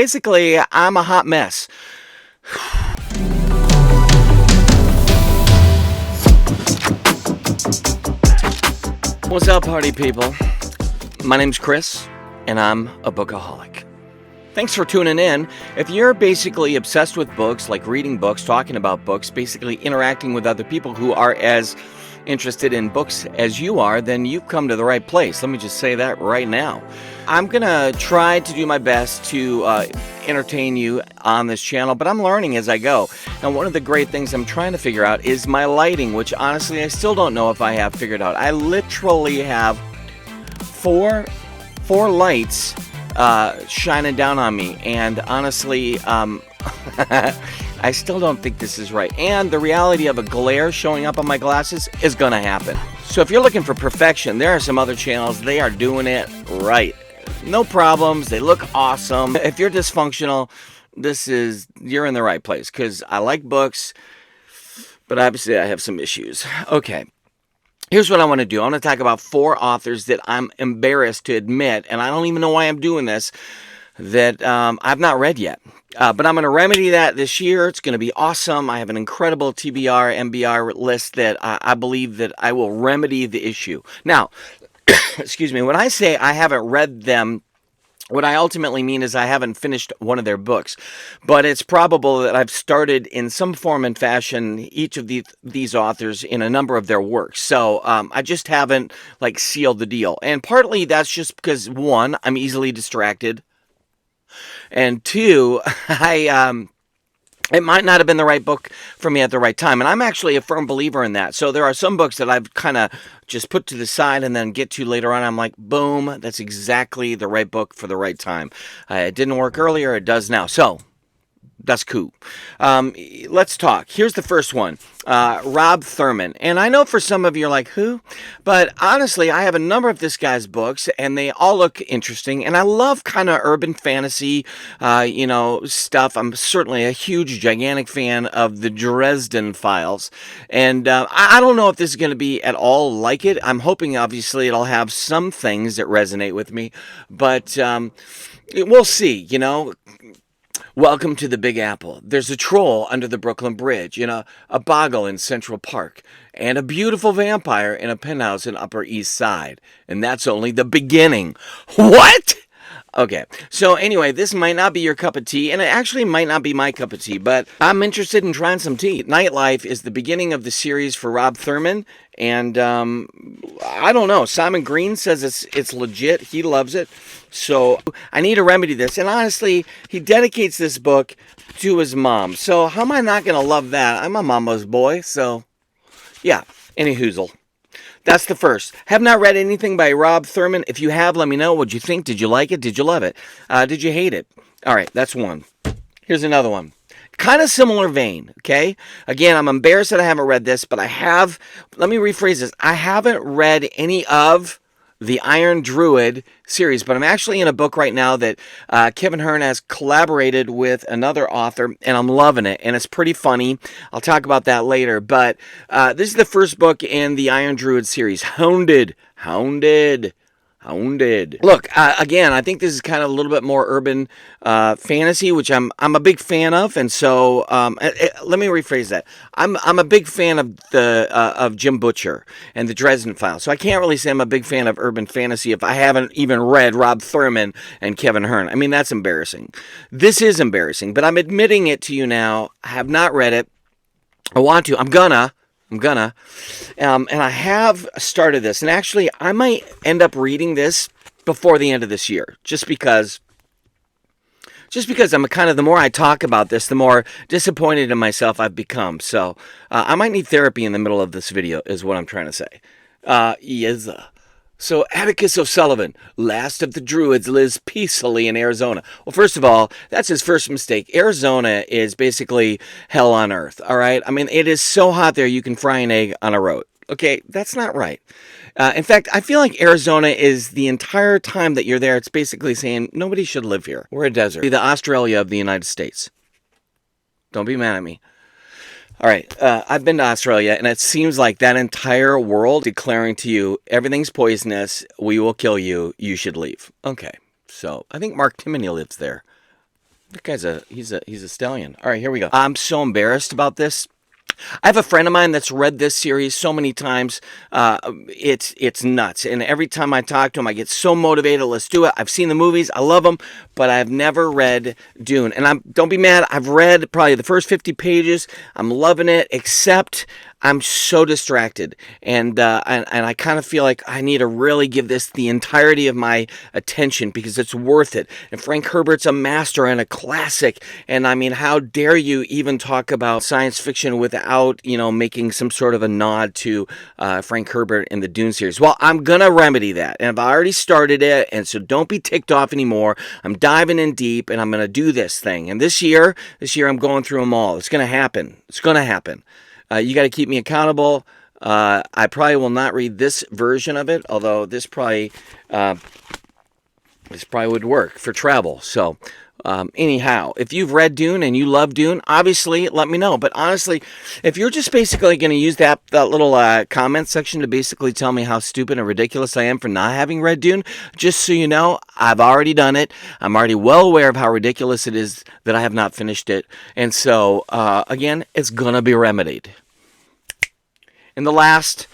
Basically, I'm a hot mess. What's up, party people? My name's Chris, and I'm a bookaholic. Thanks for tuning in. If you're basically obsessed with books, like reading books, talking about books, basically interacting with other people who are as interested in books as you are, then you've come to the right place. Let me just say that right now. I'm going to try to do my best to entertain you on this channel, but I'm learning as I go. Now, one of the great things I'm trying to figure out is my lighting, which honestly I still don't know if I have figured out. I literally have four lights shining down on me, and honestly, I still don't think this is right. And the reality of a glare showing up on my glasses is going to happen. So if you're looking for perfection, there are some other channels. They are doing it right. No problems. They look awesome. If you're dysfunctional, you're in the right place, because I like books, but obviously I have some issues. Okay. Here's what I want to do. I want to talk about 4 authors that I'm embarrassed to admit, and I don't even know why I'm doing this, that I've not read yet. But I'm going to remedy that this year. It's going to be awesome. I have an incredible TBR, MBR list that I believe that I will remedy the issue. Now, excuse me, when I say I haven't read them, what I ultimately mean is I haven't finished one of their books, but it's probable that I've started in some form and fashion each of these authors in a number of their works. So I just haven't sealed the deal. And partly that's just because, 1, I'm easily distracted, and 2, it might not have been the right book for me at the right time. And I'm actually a firm believer in that. So there are some books that I've kind of just put to the side and then get to later on. I'm like, boom, that's exactly the right book for the right time. It didn't work earlier. It does now. So that's cool. Let's talk. Here's the first one. Rob Thurman. And I know for some of you are like, who? But honestly, I have a number of this guy's books, and they all look interesting. And I love kind of urban fantasy, stuff. I'm certainly a huge, gigantic fan of the Dresden Files. And I don't know if this is going to be at all like it. I'm hoping, obviously, it'll have some things that resonate with me. But we'll see, Welcome to the Big Apple. There's a troll under the Brooklyn Bridge, a boggle in Central Park, and a beautiful vampire in a penthouse in Upper East Side. And that's only the beginning. What? Okay, so anyway, this might not be your cup of tea, and it actually might not be my cup of tea, but I'm interested in trying some tea. Nightlife is the beginning of the series for Rob Thurman, and I don't know. Simon Green says it's legit. He loves it. So I need to remedy this. And honestly, he dedicates this book to his mom. So how am I not going to love that? I'm a mama's boy, so yeah, any hoozle. That's the first. Have not read anything by Rob Thurman. If you have, let me know. What'd you think? Did you like it? Did you love it? Did you hate it? All right, that's one. Here's another one. Kind of similar vein, okay? Again, I'm embarrassed that I haven't read this, but I have. Let me rephrase this. I haven't read any of the Iron Druid series, but I'm actually in a book right now that Kevin Hearn has collaborated with another author, and I'm loving it, and it's pretty funny. I'll talk about that later, but this is the first book in the Iron Druid series, Hounded. Look, again, I think this is kind of a little bit more urban fantasy, which I'm a big fan of, and so let me rephrase that. I'm a big fan of Jim Butcher and the Dresden Files, so I can't really say I'm a big fan of urban fantasy if I haven't even read Rob Thurman and Kevin Hearn. I mean, that's embarrassing. This is embarrassing, but I'm admitting it to you now. I have not read it. I want to. I'm gonna. And I have started this. And actually, I might end up reading this before the end of this year. Just because I'm the more I talk about this, the more disappointed in myself I've become. So, I might need therapy in the middle of this video, is what I'm trying to say. Yes. So Atticus O'Sullivan, last of the Druids, lives peacefully in Arizona. Well, first of all, that's his first mistake. Arizona is basically hell on earth, all right? I mean, it is so hot there you can fry an egg on a road. Okay, that's not right. In fact, I feel like Arizona is the entire time that you're there, it's basically saying, nobody should live here. We're a desert. The Australia of the United States. Don't be mad at me. All right, I've been to Australia, and it seems like that entire world declaring to you, everything's poisonous, we will kill you, you should leave. Okay, so I think Mark Timoney lives there. That guy's he's a stallion. All right, here we go. I'm so embarrassed about this. I have a friend of mine that's read this series so many times. It's nuts. And every time I talk to him, I get so motivated. Let's do it. I've seen the movies. I love them, but I've never read Dune. And don't be mad. I've read probably the first 50 pages. I'm loving it, except I'm so distracted, and I kind of feel like I need to really give this the entirety of my attention because it's worth it. And Frank Herbert's a master and a classic. And I mean, how dare you even talk about science fiction without, making some sort of a nod to Frank Herbert in the Dune series? Well, I'm gonna remedy that, and I've already started it, and so don't be ticked off anymore. I'm diving in deep, and I'm gonna do this thing. And this year I'm going through them all. It's gonna happen. It's gonna happen. You got to keep me accountable. I probably will not read this version of it, although this probably would work for travel. So anyhow, if you've read Dune and you love Dune, obviously let me know. But honestly, if you're just basically going to use that little comment section to basically tell me how stupid and ridiculous I am for not having read Dune, just so you know, I've already done it. I'm already well aware of how ridiculous it is that I have not finished it. And so, again, it's going to be remedied. And the last,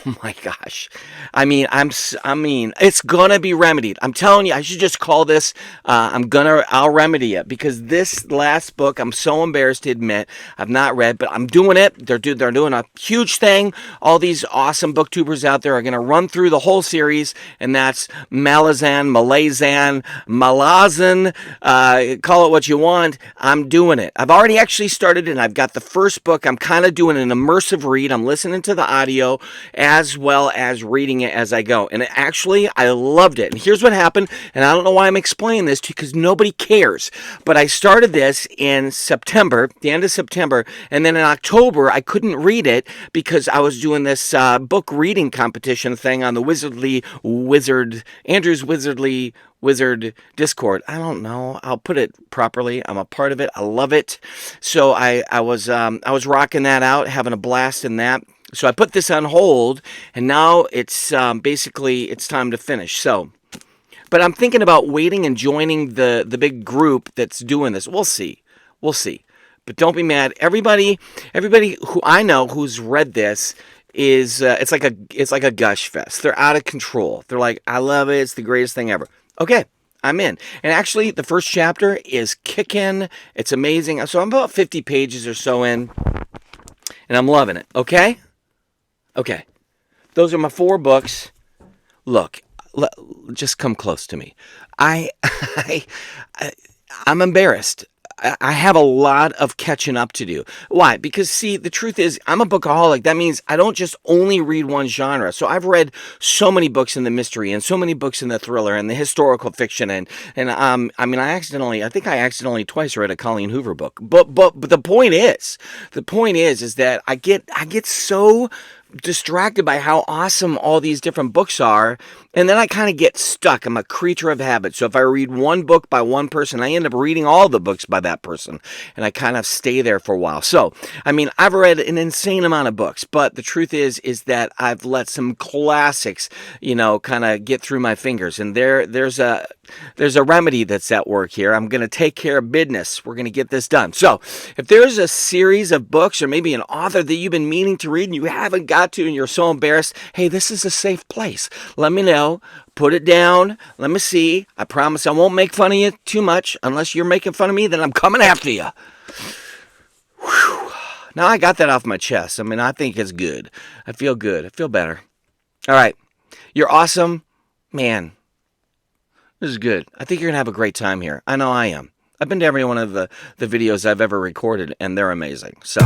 oh my gosh, it's gonna be remedied. I'm telling you, I should just call this. I'll remedy it, because this last book, I'm so embarrassed to admit I've not read, but I'm doing it. They're doing a huge thing. All these awesome booktubers out there are gonna run through the whole series, and that's Malazan, call it what you want. I'm doing it. I've already actually started it, and I've got the first book. I'm kind of doing an immersive read. I'm listening to the audio as well as reading it as I go. And I loved it. And here's what happened, and I don't know why I'm explaining this to you, because nobody cares. But I started this in September, the end of September, and then in October, I couldn't read it because I was doing this book reading competition thing on the Andrew's Wizardly Wizard Discord. I don't know. I'll put it properly. I'm a part of it. I love it. So I was rocking that out, having a blast in that. So I put this on hold, and now it's basically it's time to finish. So, but I'm thinking about waiting and joining the big group that's doing this. We'll see. But don't be mad. Everybody who I know who's read this is it's like a gush fest. They're out of control. They're like, I love it. It's the greatest thing ever. Okay, I'm in. And actually, the first chapter is kicking. It's amazing. So I'm about 50 pages or so in, and I'm loving it. Okay. Those are my 4 books. Look, just come close to me. I'm embarrassed. I have a lot of catching up to do. Why? Because, see, the truth is, I'm a bookaholic. That means I don't just only read one genre. So I've read so many books in the mystery, and so many books in the thriller, and the historical fiction, and I think I accidentally twice read a Colleen Hoover book. But the point is that I get so distracted by how awesome all these different books are, and then I kind of get stuck. I'm a creature of habit. So if I read one book by one person, I end up reading all the books by that person, and I kind of stay there for a while. So, I've read an insane amount of books, but the truth is that I've let some classics, kind of get through my fingers, and there's a remedy that's at work here. I'm going to take care of business. We're going to get this done. So if there's a series of books, or maybe an author that you've been meaning to read and you haven't got to, and you're so embarrassed, hey, this is a safe place. Let me know. Put it down. Let me see. I promise I won't make fun of you too much. Unless you're making fun of me, then I'm coming after you. Whew. Now I got that off my chest. I think it's good. I feel good. I feel better. All right. You're awesome. Man, this is good. I think you're going to have a great time here. I know I am. I've been to every one of the videos I've ever recorded, and they're amazing. So